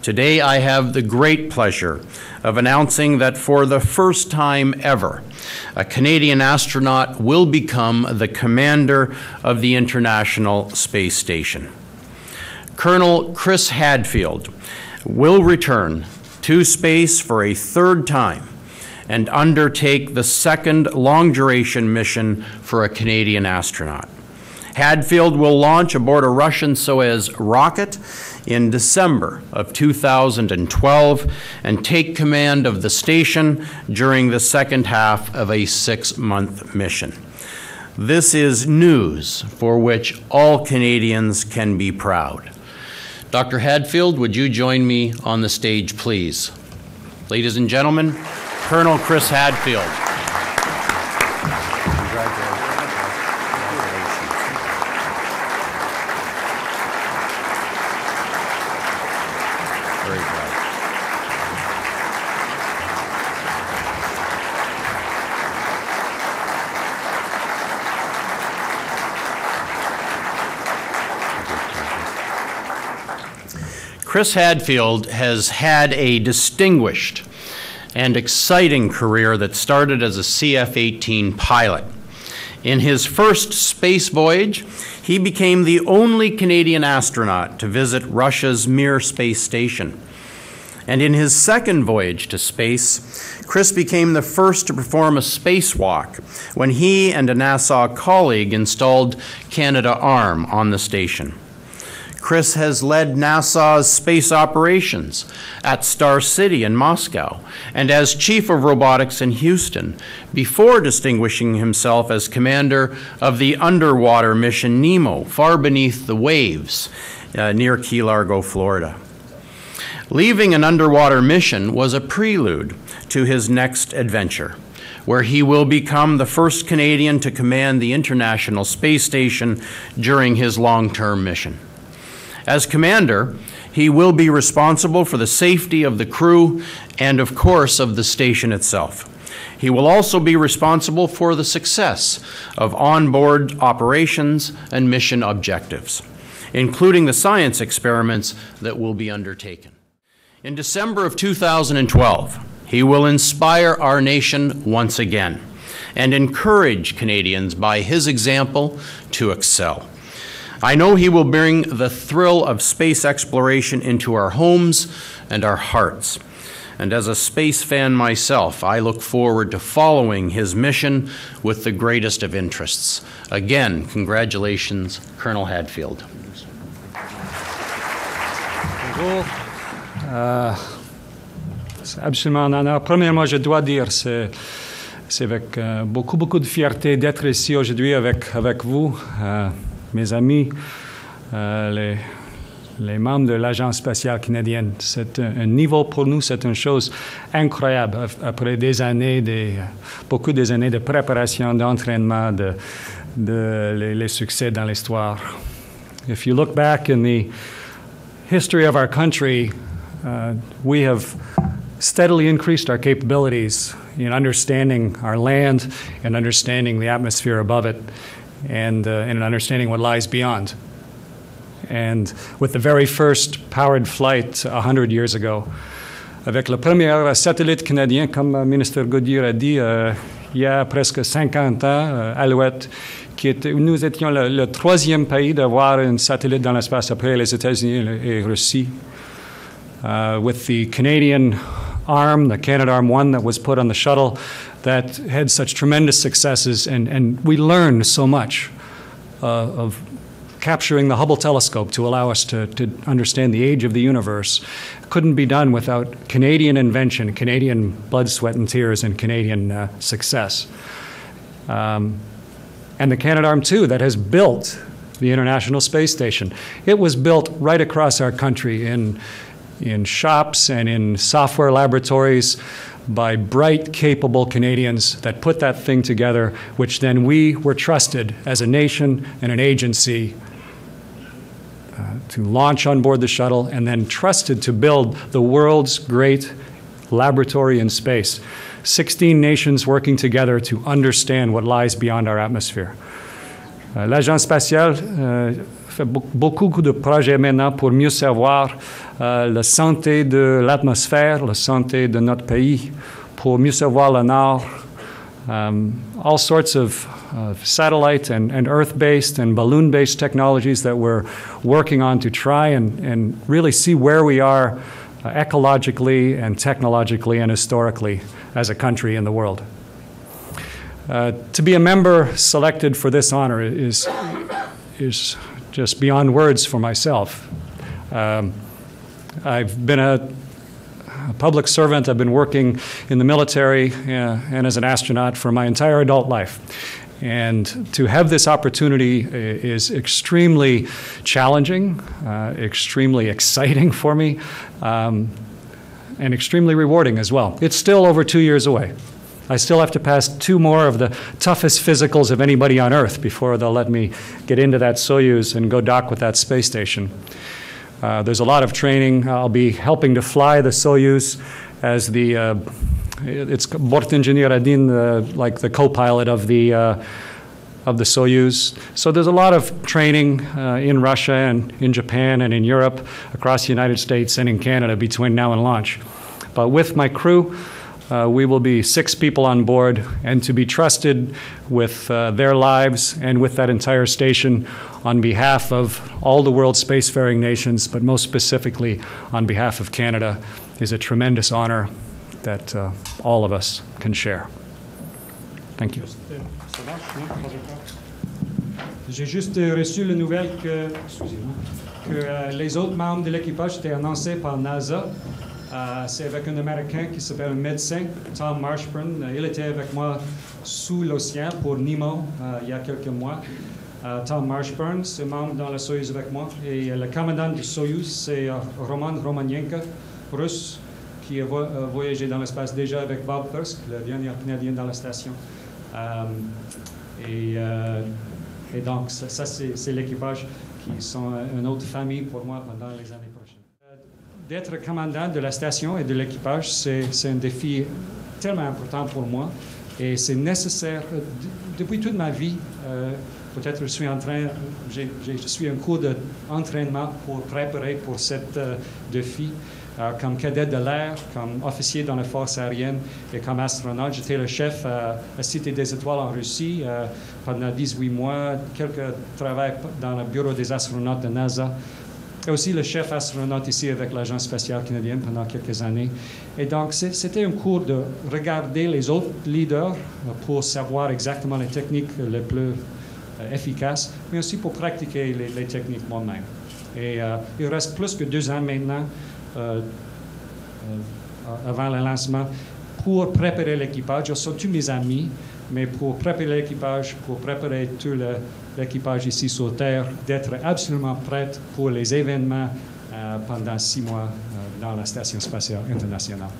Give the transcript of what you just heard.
Today I have the great pleasure of announcing that for the first time ever, a Canadian astronaut will become the commander of the International Space Station. Colonel Chris Hadfield will return to space for a third time and undertake the second long-duration mission for a Canadian astronaut. Hadfield will launch aboard a Russian Soyuz rocket in December of 2012 and take command of the station during the second half of a 6-month mission. This is news for which all Canadians can be proud. Dr. Hadfield, would you join me on the stage, please? Ladies and gentlemen, Colonel Chris Hadfield. Chris Hadfield has had a distinguished and exciting career that started as a CF-18 pilot. In his first space voyage, he became the only Canadian astronaut to visit Russia's Mir space station. And in his second voyage to space, Chris became the first to perform a spacewalk when he and a NASA colleague installed Canadarm on the station. Chris has led NASA's space operations at Star City in Moscow and as Chief of Robotics in Houston before distinguishing himself as commander of the underwater mission Nemo, far beneath the waves near Key Largo, Florida. Leaving an underwater mission was a prelude to his next adventure, where he will become the first Canadian to command the International Space Station during his long-term mission. As commander, he will be responsible for the safety of the crew and, of course, of the station itself. He will also be responsible for the success of onboard operations and mission objectives, including the science experiments that will be undertaken. In December of 2012, he will inspire our nation once again and encourage Canadians by his example to excel. I know he will bring the thrill of space exploration into our homes and our hearts. And as a space fan myself, I look forward to following his mission with the greatest of interests. Again, congratulations, Colonel Hadfield. Bonjour. C'est absolument un honneur. Premièrement, je dois dire, c'est avec beaucoup de fierté d'être ici aujourd'hui avec vous. Mes amis, les membres de l'Agence spatiale canadienne. C'est un niveau pour nous, c'est une chose incroyable après beaucoup des années de préparation, d'entraînement, les succès dans l'histoire. If you look back in the history of our country, we have steadily increased our capabilities in understanding our land and understanding the atmosphere above it. And in understanding what lies beyond. And with the very first powered flight 100 years ago, avec le premier satellite canadien, comme Ministre Goodyear a dit, il y a presque 50 ans, Alouette, nous étions le troisième pays d'avoir un satellite dans l'espace après les États-Unis et Russie. With the Canadian arm, the Canadarm1 that was put on the shuttle, that had such tremendous successes, and we learned so much of capturing the Hubble telescope to allow us to understand the age of the universe. Couldn't be done without Canadian invention, Canadian blood, sweat, and tears, and Canadian success. And the Canadarm2 that has built the International Space Station. It was built right across our country in shops and in software laboratories by bright, capable Canadians that put that thing together, which then we were trusted as a nation and an agency to launch on board the shuttle, and then trusted to build the world's great laboratory in space. 16 nations working together to understand what lies beyond our atmosphere. L'Agence spatiale fait beaucoup de projets maintenant pour mieux savoir la santé de l'atmosphère, la santé de notre pays, pour mieux savoir le Nord. All sorts of satellite and Earth-based and balloon-based technologies that we're working on to try and really see where we are ecologically and technologically and historically as a country in the world. To be a member selected for this honor is just beyond words for myself. I've been a public servant. I've been working in the military and as an astronaut for my entire adult life. And to have this opportunity is extremely challenging, extremely exciting for me, and extremely rewarding as well. It's still over 2 years away. I still have to pass 2 more of the toughest physicals of anybody on Earth before they'll let me get into that Soyuz and go dock with that space station. There's a lot of training. I'll be helping to fly the Soyuz as it's Bordingenieur Adin, like the co-pilot of the Soyuz. So there's a lot of training in Russia and in Japan and in Europe, across the United States and in Canada between now and launch. But with my crew, we will be 6 people on board, and to be trusted with their lives and with that entire station on behalf of all the world's spacefaring nations, but most specifically on behalf of Canada, is a tremendous honor that all of us can share. Thank you. J'ai juste reçu la nouvelle que les autres membres de l'équipage étaient annoncés par NASA. C'est avec un Américain qui s'appelle un médecin, Tom Marshburn. Il était avec moi sous l'océan pour Nemo il y a quelques mois. Tom Marshburn, c'est membre dans la Soyuz avec moi. Et le commandant du Soyuz, c'est Roman Romanenko, russe, qui a voyagé dans l'espace déjà avec Bob Thirsk, le dernier canadien dans la station. Et donc, ça c'est l'équipage qui sont une autre famille pour moi pendant les années prochaines. D'être commandant de la station et de l'équipage, c'est un défi tellement important pour moi et c'est nécessaire. Depuis toute ma vie, peut-être je suis en cours d'entraînement pour préparer pour ce défi. Comme cadet de l'air, comme officier dans la force aérienne et comme astronaute. J'étais le chef à la Cité des Étoiles en Russie pendant 18 mois, quelques travaux dans le bureau des astronautes de NASA. Et aussi le chef astronaute ici avec l'Agence spatiale canadienne pendant quelques années. Et donc, c'était un cours de regarder les autres leaders pour savoir exactement les techniques les plus efficaces, mais aussi pour pratiquer les techniques moi-même. Et il reste plus que 2 ans maintenant avant le lancement pour préparer l'équipage. Ils sont tous mes amis, mais pour préparer l'équipage, pour préparer tout l'équipage ici sur Terre, d'être absolument prêt pour les événements pendant 6 mois dans la Station spatiale internationale.